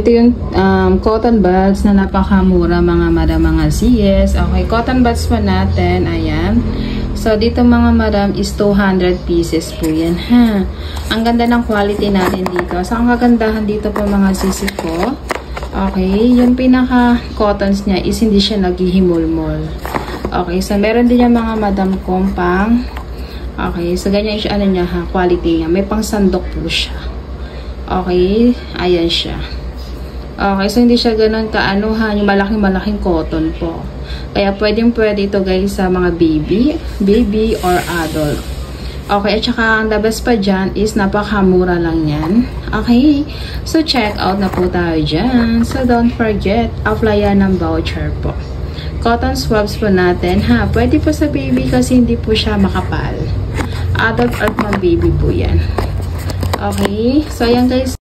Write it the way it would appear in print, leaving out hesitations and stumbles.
ito yung cotton buds na napakamura mga madam, mga CS. Okay, cotton buds po natin. Ayan. So, dito mga madam is 200 pieces po yan, ha. Ang ganda ng quality natin dito. So, ang kagandahan dito po mga sisi ko, okay, yung pinaka-cottons niya is hindi siya naghihimol-mol. Okay, so meron din yung mga madam kompang. Okay, so ganyan siya, ano niya ha, quality niya. May pang sandok po siya. Okay, ayan siya. Okay, so hindi siya ganun kaano ha, yung malaking-malaking cotton po. Kaya pwedeng-pwede ito guys sa mga baby or adult. Okay, at saka ang the best pa dyan is napakamura lang yan. Okay, so check out na po tayo dyan. So don't forget, applyan ng voucher po. Cotton swabs po natin ha. Pwede po sa baby kasi hindi po siya makapal. Adult at mga baby po yan. Okay, so ayan guys.